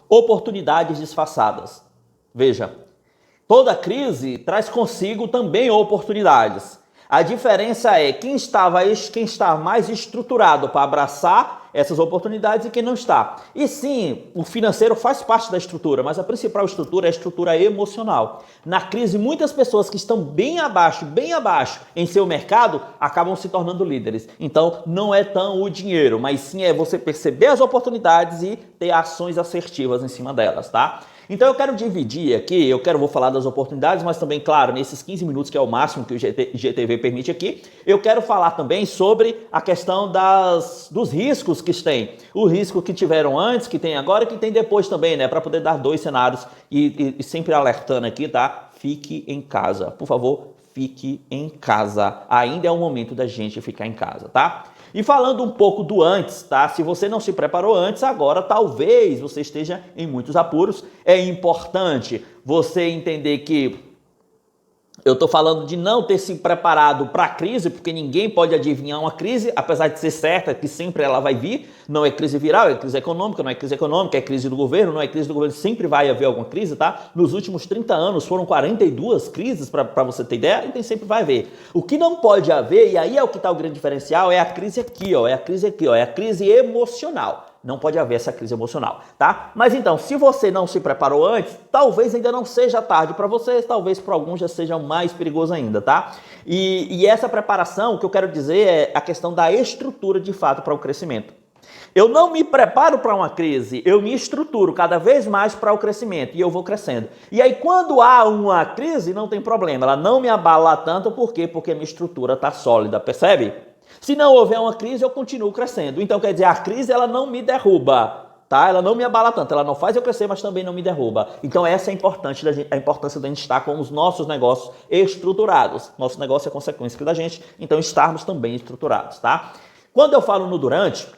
oportunidades disfarçadas. Veja, toda crise traz consigo também oportunidades. A diferença é quem está mais estruturado para abraçar essas oportunidades e quem não está. E sim, o financeiro faz parte da estrutura, mas a principal estrutura é a estrutura emocional. Na crise, muitas pessoas que estão bem abaixo em seu mercado, acabam se tornando líderes. Então, não é tão o dinheiro, mas sim é você perceber as oportunidades e ter ações assertivas em cima delas, tá? Então eu quero dividir aqui, vou falar das oportunidades, mas também, claro, nesses 15 minutos, que é o máximo que o GTV permite aqui, eu quero falar também sobre a questão dos riscos que tem. O risco que tiveram antes, que tem agora e que tem depois também, né? Para poder dar dois cenários e sempre alertando aqui, tá? Fique em casa, por favor, fique em casa. Ainda é o momento da gente ficar em casa, tá? E falando um pouco do antes, tá? Se você não se preparou antes, agora talvez você esteja em muitos apuros. É importante você entender que eu estou falando de não ter se preparado para a crise, porque ninguém pode adivinhar uma crise, apesar de ser certa que sempre ela vai vir. Não é crise viral, é crise econômica, não é crise econômica, é crise do governo, não é crise do governo, sempre vai haver alguma crise, tá? Nos últimos 30 anos foram 42 crises, para você ter ideia, então sempre vai haver. O que não pode haver, e aí é o que está o grande diferencial, é a crise aqui, ó, é a crise emocional. Não pode haver essa crise emocional, tá? Mas então, se você não se preparou antes, talvez ainda não seja tarde para você, talvez para alguns já seja mais perigoso ainda, tá? E essa preparação, o que eu quero dizer é a questão da estrutura de fato para o crescimento. Eu não me preparo para uma crise, eu me estruturo cada vez mais para o crescimento e eu vou crescendo. E aí quando há uma crise, não tem problema, ela não me abala tanto, por quê? Porque a minha estrutura está sólida, percebe? Se não houver uma crise, eu continuo crescendo. Então, quer dizer, a crise ela não me derruba, tá? Ela não me abala tanto, ela não faz eu crescer, mas também não me derruba. Então, essa é a importância da gente estar com os nossos negócios estruturados. Nosso negócio é consequência da gente, então estarmos também estruturados, tá? Quando eu falo no durante,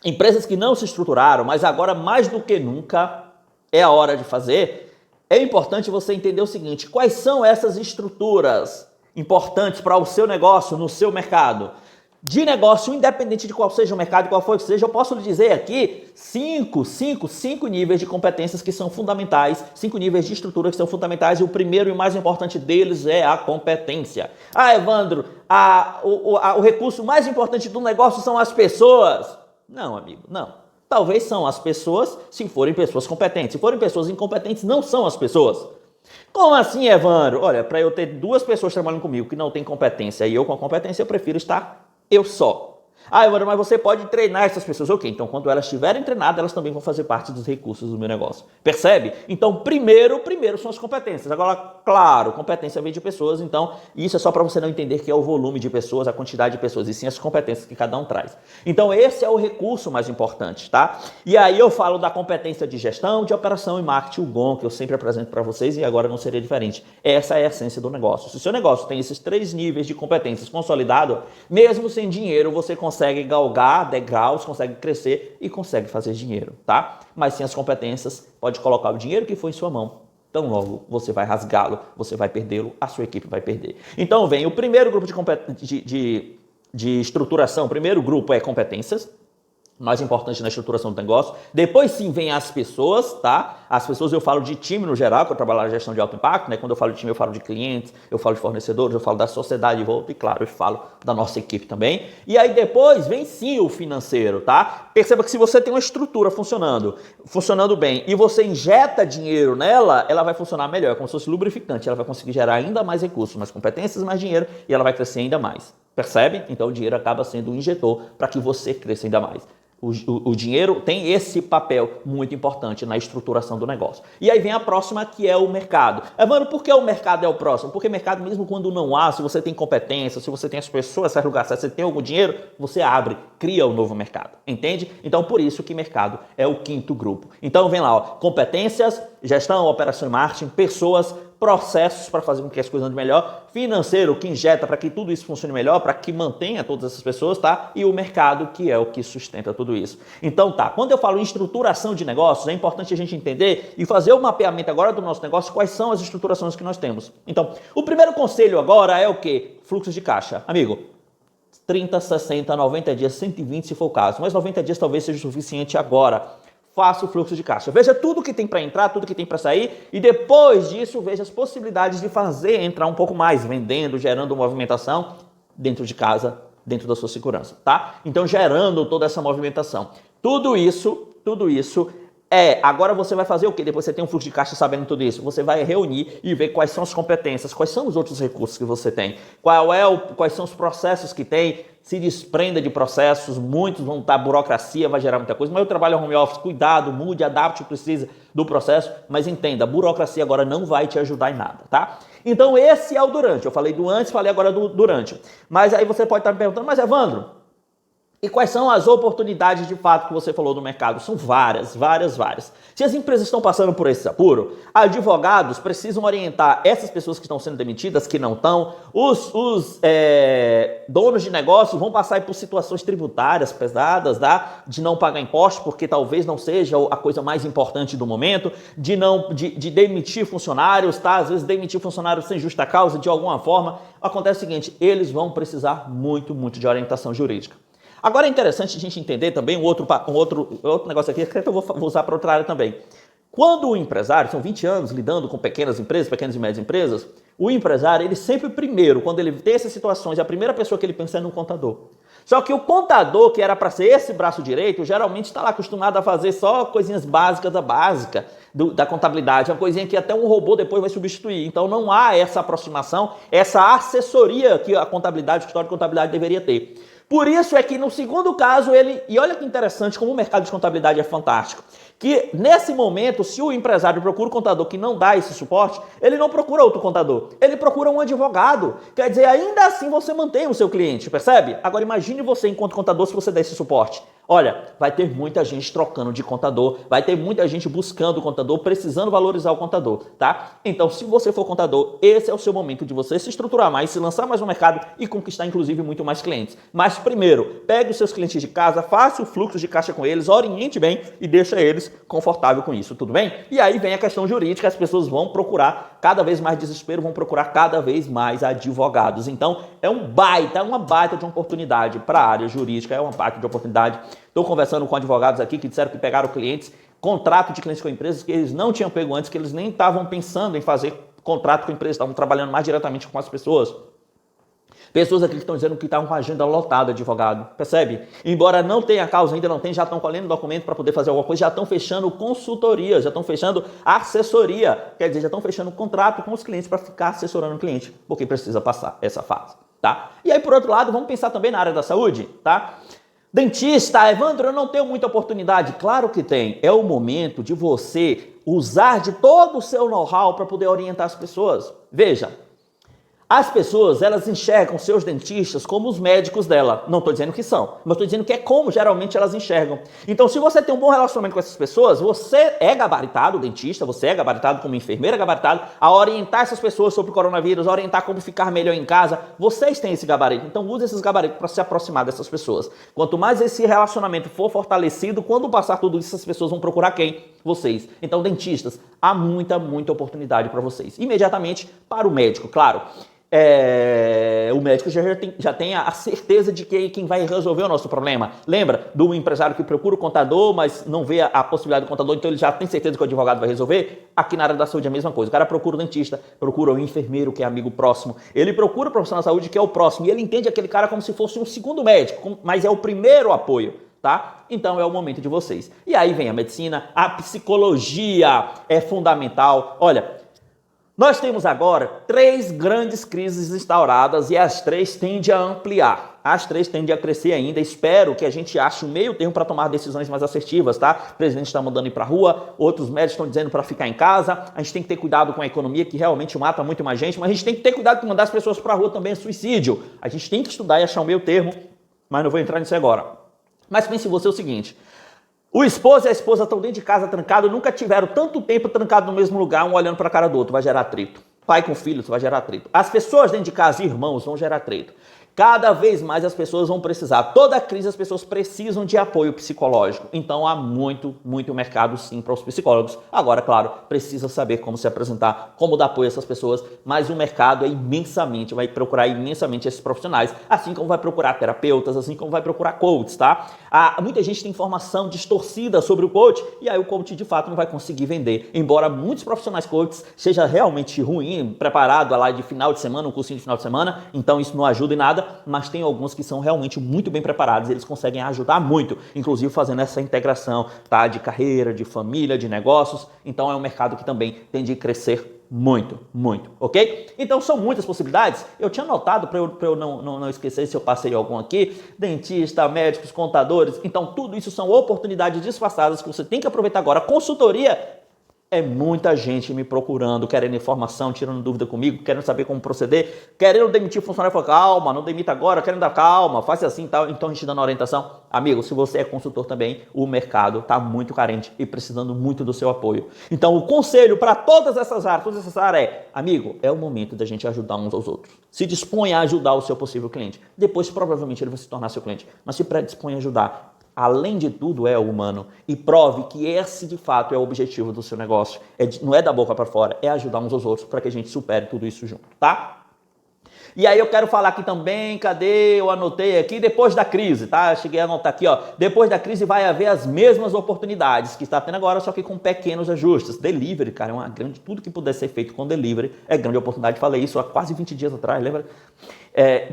empresas que não se estruturaram, mas agora mais do que nunca é a hora de fazer, é importante você entender o seguinte: quais são essas estruturas importantes para o seu negócio, no seu mercado? De negócio, independente de qual seja o mercado, qual for que seja, eu posso lhe dizer aqui cinco níveis de competências que são fundamentais, 5 níveis de estrutura que são fundamentais, e o primeiro e mais importante deles é a competência. Ah, Evandro, o recurso mais importante do negócio são as pessoas. Não, amigo, não. Talvez são as pessoas, se forem pessoas competentes. Se forem pessoas incompetentes, não são as pessoas. Como assim, Evandro? Olha, para eu ter 2 pessoas trabalhando comigo que não têm competência e eu com a competência, eu prefiro estar eu só. Ah, Evandro, mas você pode treinar essas pessoas. Ok, então quando elas estiverem treinadas, elas também vão fazer parte dos recursos do meu negócio. Percebe? Então, primeiro são as competências. Agora, claro, competência vem de pessoas, então isso é só para você não entender que é o volume de pessoas, a quantidade de pessoas, e sim as competências que cada um traz. Então, esse é o recurso mais importante, tá? E aí eu falo da competência de gestão, de operação e marketing, o GOM, que eu sempre apresento para vocês e agora não seria diferente. Essa é a essência do negócio. Se o seu negócio tem esses 3 níveis de competências consolidados, mesmo sem dinheiro, você consegue galgar degraus, consegue crescer e consegue fazer dinheiro, tá? Mas sem as competências, pode colocar o dinheiro que foi em sua mão, tão logo você vai rasgá-lo, você vai perdê-lo, a sua equipe vai perder. Então vem o primeiro grupo de estruturação, o primeiro grupo é competências, mais importante na estruturação do negócio. Depois sim vem as pessoas, tá? As pessoas eu falo de time no geral, que eu trabalho na gestão de alto impacto, né? Quando eu falo de time eu falo de clientes, eu falo de fornecedores, eu falo da sociedade de volta e claro, eu falo da nossa equipe também. E aí depois vem sim o financeiro, tá? Perceba que se você tem uma estrutura funcionando bem e você injeta dinheiro nela, ela vai funcionar melhor, é como se fosse lubrificante, ela vai conseguir gerar ainda mais recursos, mais competências, mais dinheiro e ela vai crescer ainda mais. Percebe? Então o dinheiro acaba sendo um injetor para que você cresça ainda mais. O dinheiro tem esse papel muito importante na estruturação do negócio. E aí vem a próxima, que é o mercado. Evandro, por que o mercado é o próximo? Porque mercado, mesmo quando não há, se você tem competência, se você tem as pessoas, se lugar, se você tem algum dinheiro, você abre, cria um novo mercado. Entende? Então, por isso que mercado é o 5º grupo. Então, vem lá, ó, competências, gestão, operação e marketing, pessoas, processos para fazer com que as coisas andem melhor, financeiro que injeta para que tudo isso funcione melhor, para que mantenha todas essas pessoas, tá? E o mercado que é o que sustenta tudo isso. Então tá, quando eu falo em estruturação de negócios, é importante a gente entender e fazer o mapeamento agora do nosso negócio, quais são as estruturações que nós temos. Então, o primeiro conselho agora é o quê? Fluxo de caixa. Amigo, 30, 60, 90 dias, 120 se for o caso, mas 90 dias talvez seja o suficiente agora. faça o fluxo de caixa. Veja tudo que tem para entrar, tudo que tem para sair e depois disso veja as possibilidades de fazer entrar um pouco mais, vendendo, gerando movimentação dentro de casa, dentro da sua segurança, tá? Então gerando toda essa movimentação. Tudo isso agora você vai fazer o quê? Depois você tem um fluxo de caixa sabendo tudo isso. Você vai reunir e ver quais são as competências, quais são os outros recursos que você tem, quais são os processos que tem, se desprenda de processos, muitos vão estar, burocracia vai gerar muita coisa, mas eu trabalho home office, cuidado, mude, adapte o que precisa do processo, mas entenda, a burocracia agora não vai te ajudar em nada, tá? Então esse é o durante, eu falei do antes, falei agora do durante, mas aí você pode estar me perguntando, mas Evandro, e quais são as oportunidades de fato que você falou do mercado? São várias. Se as empresas estão passando por esse apuro, advogados precisam orientar essas pessoas que estão sendo demitidas, que não estão, os donos de negócios vão passar por situações tributárias pesadas, tá? De não pagar impostos, porque talvez não seja a coisa mais importante do momento, de demitir funcionários, tá? Às vezes demitir funcionários sem justa causa, de alguma forma. Acontece o seguinte, eles vão precisar muito de orientação jurídica. Agora é interessante a gente entender também um outro negócio aqui, que eu vou usar para outra área também. Quando o empresário, são 20 anos lidando com pequenas empresas, pequenas e médias empresas, o empresário, ele sempre primeiro, quando ele tem essas situações, a primeira pessoa que ele pensa é no contador. Só que o contador, que era para ser esse braço direito, geralmente está lá acostumado a fazer só coisinhas básicas da contabilidade, uma coisinha que até um robô depois vai substituir. Então não há essa aproximação, essa assessoria que a contabilidade, o escritório de contabilidade deveria ter. Por isso é que no segundo caso e olha que interessante como o mercado de contabilidade é fantástico, que nesse momento, se o empresário procura um contador que não dá esse suporte, ele não procura outro contador, ele procura um advogado. Quer dizer, ainda assim você mantém o seu cliente, percebe? Agora imagine você enquanto contador se você der esse suporte. Olha, vai ter muita gente trocando de contador, vai ter muita gente buscando o contador, precisando valorizar o contador, tá? Então, se você for contador, esse é o seu momento de você se estruturar mais, se lançar mais no mercado e conquistar, inclusive, muito mais clientes. Mas, primeiro, pegue os seus clientes de casa, faça o fluxo de caixa com eles, oriente bem e deixa eles confortável com isso, tudo bem? E aí vem a questão jurídica, as pessoas vão procurar cada vez mais desespero, vão procurar cada vez mais advogados. Então, é uma baita de uma oportunidade para a área jurídica, é uma baita de oportunidade. Estou conversando com advogados aqui que disseram que pegaram clientes, contrato de clientes com empresas que eles não tinham pego antes, que eles nem estavam pensando em fazer contrato com empresas, estavam trabalhando mais diretamente com as pessoas. Pessoas aqui que estão dizendo que estavam com a agenda lotada, advogado, percebe? Embora não tenha causa, ainda não tem, já estão colhendo documento para poder fazer alguma coisa, já estão fechando consultoria, já estão fechando assessoria, quer dizer, já estão fechando contrato com os clientes para ficar assessorando o cliente, porque precisa passar essa fase, tá? E aí, por outro lado, vamos pensar também na área da saúde, tá? Dentista, Evandro, eu não tenho muita oportunidade. Claro que tem. É o momento de você usar de todo o seu know-how para poder orientar as pessoas. Veja, as pessoas, elas enxergam seus dentistas como os médicos dela. Não estou dizendo que são, mas estou dizendo que é como geralmente elas enxergam. Então, se você tem um bom relacionamento com essas pessoas, você é gabaritado, dentista, você é gabaritado como enfermeira, gabaritado a orientar essas pessoas sobre o coronavírus, a orientar como ficar melhor em casa. Vocês têm esse gabarito, então use esses gabaritos para se aproximar dessas pessoas. Quanto mais esse relacionamento for fortalecido, quando passar tudo isso, as pessoas vão procurar quem? Vocês. Então, dentistas, há muita oportunidade para vocês. Imediatamente para o médico, claro. O médico já tem a certeza de que quem vai resolver o nosso problema. Lembra do empresário que procura o contador, mas não vê a possibilidade do contador, então ele já tem certeza que o advogado vai resolver? Aqui na área da saúde é a mesma coisa. O cara procura o dentista, procura o enfermeiro, que é amigo próximo. Ele procura o profissional da saúde, que é o próximo. E ele entende aquele cara como se fosse um segundo médico, mas é o primeiro apoio. Tá? Então é o momento de vocês. E aí vem a medicina, a psicologia é fundamental. Olha, nós temos agora 3 grandes crises instauradas e as 3 tendem a ampliar. As 3 tendem a crescer ainda. Espero que a gente ache um meio termo para tomar decisões mais assertivas, tá? O presidente está mandando ir para a rua, outros médicos estão dizendo para ficar em casa. A gente tem que ter cuidado com a economia, que realmente mata muito mais gente, mas a gente tem que ter cuidado com mandar as pessoas para a rua também é suicídio. A gente tem que estudar e achar um meio termo, mas não vou entrar nisso agora. Mas pense você o seguinte: o esposo e a esposa estão dentro de casa trancados, nunca tiveram tanto tempo trancados no mesmo lugar, um olhando para a cara do outro, vai gerar atrito. Pai com filho, vai gerar atrito. As pessoas dentro de casa, irmãos, vão gerar atrito. Cada vez mais as pessoas vão precisar. Toda crise as pessoas precisam de apoio psicológico. Então há muito mercado sim para os psicólogos. Agora, claro, precisa saber como se apresentar, como dar apoio a essas pessoas, mas o mercado é imensamente, vai procurar imensamente esses profissionais, assim como vai procurar terapeutas, assim como vai procurar coaches, tá? Muita gente tem informação distorcida sobre o coach e aí o coach de fato não vai conseguir vender. Embora muitos profissionais coaches seja realmente ruim, preparado lá de final de semana, um cursinho de final de semana, então isso não ajuda em nada, mas tem alguns que são realmente muito bem preparados, eles conseguem ajudar muito, inclusive fazendo essa integração, tá? De carreira, de família, de negócios. Então é um mercado que também tende a crescer muito, ok? Então são muitas possibilidades. Eu tinha notado para eu não esquecer se eu passei algum aqui, dentista, médicos, contadores. Então tudo isso são oportunidades disfarçadas que você tem que aproveitar agora. Consultoria é muita gente me procurando, querendo informação, tirando dúvida comigo, querendo saber como proceder, querendo demitir o funcionário. Fala, calma, não demita agora, querendo dar calma, faz assim e tal. Então a gente dando orientação. Amigo, se você é consultor também, o mercado está muito carente e precisando muito do seu apoio. Então o conselho para todas essas áreas é, amigo, é o momento da gente ajudar uns aos outros. Se dispõe a ajudar o seu possível cliente. Depois provavelmente ele vai se tornar seu cliente, mas se predispõe a ajudar. Além de tudo, é humano. E prove que esse, de fato, é o objetivo do seu negócio. Não é da boca para fora, é ajudar uns aos outros para que a gente supere tudo isso junto, tá? E aí eu quero falar aqui também, cadê? Eu anotei aqui, depois da crise, tá? Cheguei a anotar aqui, ó. Depois da crise vai haver as mesmas oportunidades que está tendo agora, só que com pequenos ajustes. Delivery, cara, é uma grande... Tudo que puder ser feito com delivery é grande oportunidade. Falei isso há quase 20 dias atrás, lembra?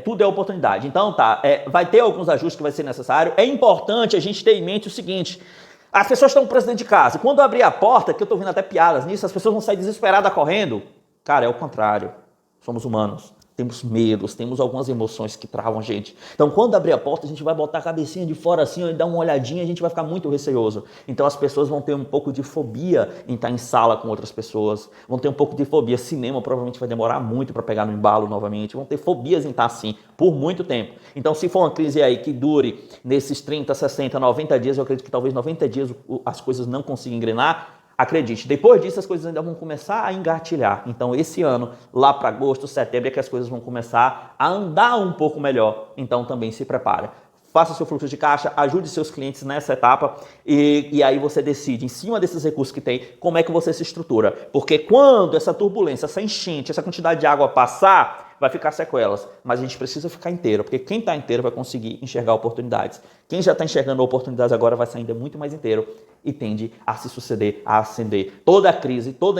Tudo é oportunidade. Então, tá, vai ter alguns ajustes que vai ser necessário. É importante a gente ter em mente o seguinte... As pessoas estão presas dentro de casa. Quando eu abrir a porta, que eu tô vendo até piadas nisso, as pessoas vão sair desesperadas correndo. Cara, é o contrário. Somos humanos. Temos medos, temos algumas emoções que travam a gente. Então, quando abrir a porta, a gente vai botar a cabecinha de fora assim, ó, e dar uma olhadinha, a gente vai ficar muito receoso. Então, as pessoas vão ter um pouco de fobia em estar em sala com outras pessoas, vão ter um pouco de fobia. Cinema provavelmente vai demorar muito para pegar no embalo novamente, vão ter fobias em estar assim por muito tempo. Então, se for uma crise aí que dure nesses 30, 60, 90 dias, eu acredito que talvez 90 dias as coisas não consigam engrenar. Acredite, depois disso as coisas ainda vão começar a engatilhar. Então esse ano, lá para agosto, setembro, é que as coisas vão começar a andar um pouco melhor. Então também se prepare. Faça seu fluxo de caixa, ajude seus clientes nessa etapa e aí você decide, em cima desses recursos que tem, como é que você se estrutura. Porque quando essa turbulência, essa enchente, essa quantidade de água passar, vai ficar sequelas, mas a gente precisa ficar inteiro, porque quem está inteiro vai conseguir enxergar oportunidades. Quem já está enxergando oportunidades agora vai sair ainda muito mais inteiro e tende a se suceder, a ascender. Toda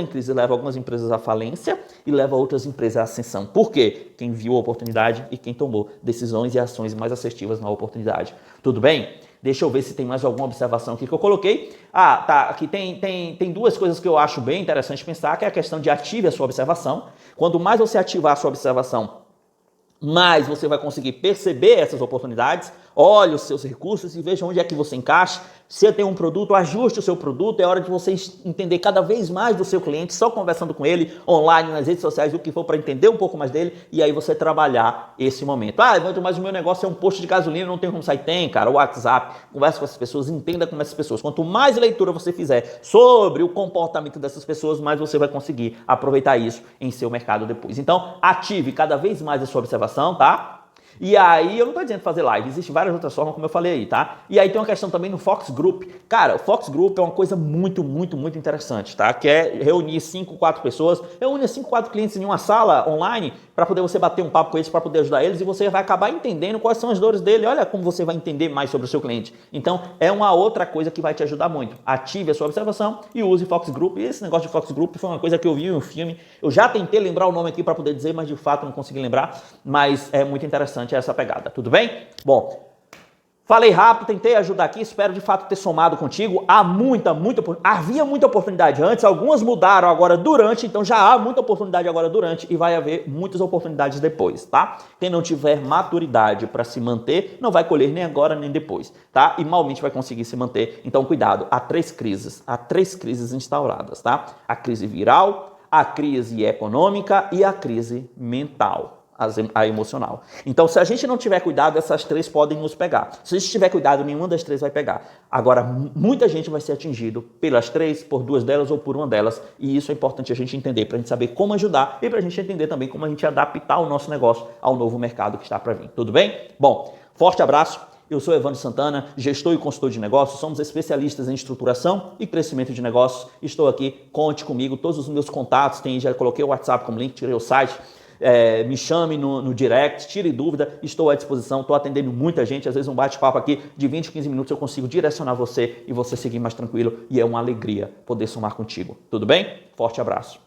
em crise leva algumas empresas à falência e leva outras empresas à ascensão. Por quê? Quem viu a oportunidade e quem tomou decisões e ações mais assertivas na oportunidade. Tudo bem? Deixa eu ver se tem mais alguma observação aqui que eu coloquei. Tá, aqui tem duas coisas que eu acho bem interessante pensar, que é a questão de ative a sua observação. Quanto mais você ativar a sua observação, mais você vai conseguir perceber essas oportunidades. Olhe os seus recursos e veja onde é que você encaixa. Se tem um produto, ajuste o seu produto. É hora de você entender cada vez mais do seu cliente, só conversando com ele, online, nas redes sociais, o que for, para entender um pouco mais dele e aí você trabalhar esse momento. Mas o meu negócio é um posto de gasolina, não tem como sair. Tem, cara, o WhatsApp. Converse com essas pessoas, entenda com essas pessoas. Quanto mais leitura você fizer sobre o comportamento dessas pessoas, mais você vai conseguir aproveitar isso em seu mercado depois. Então, ative cada vez mais a sua observação, tá? E aí, eu não estou dizendo fazer live, existem várias outras formas, como eu falei aí, tá? E aí tem uma questão também no Fox Group. Cara, o Fox Group é uma coisa muito interessante, tá? Que é reunir 5, 4 pessoas, reúne 5, 4 clientes em uma sala online para poder você bater um papo com eles, para poder ajudar eles e você vai acabar entendendo quais são as dores dele. Olha como você vai entender mais sobre o seu cliente. Então, é uma outra coisa que vai te ajudar muito. Ative a sua observação e use Fox Group. E esse negócio de Fox Group foi uma coisa que eu vi em um filme. Eu já tentei lembrar o nome aqui para poder dizer, mas de fato não consegui lembrar. Mas é muito interessante essa pegada, tudo bem? Bom, falei rápido, tentei ajudar aqui, espero de fato ter somado contigo. Havia muita oportunidade antes, algumas mudaram agora durante, então já há muita oportunidade agora durante e vai haver muitas oportunidades depois, tá? Quem não tiver maturidade para se manter, não vai colher nem agora nem depois, tá? E malmente vai conseguir se manter. Então cuidado, há três crises instauradas, tá? A crise viral, a crise econômica e a crise mental. a emocional. Então, se a gente não tiver cuidado, essas três podem nos pegar. Se a gente tiver cuidado, nenhuma das três vai pegar. Agora, muita gente vai ser atingido pelas três, por duas delas ou por uma delas, e isso é importante a gente entender, para a gente saber como ajudar e para a gente entender também como a gente adaptar o nosso negócio ao novo mercado que está para vir. Tudo bem? Bom, forte abraço. Eu sou Evandro Santana, gestor e consultor de negócios, somos especialistas em estruturação e crescimento de negócios. Estou aqui, conte comigo, todos os meus contatos, já coloquei o WhatsApp como link, tirei o site, me chame no direct, tire dúvida, estou à disposição, estou atendendo muita gente, às vezes um bate-papo aqui de 20, 15 minutos eu consigo direcionar você e você seguir mais tranquilo e é uma alegria poder somar contigo. Tudo bem? Forte abraço.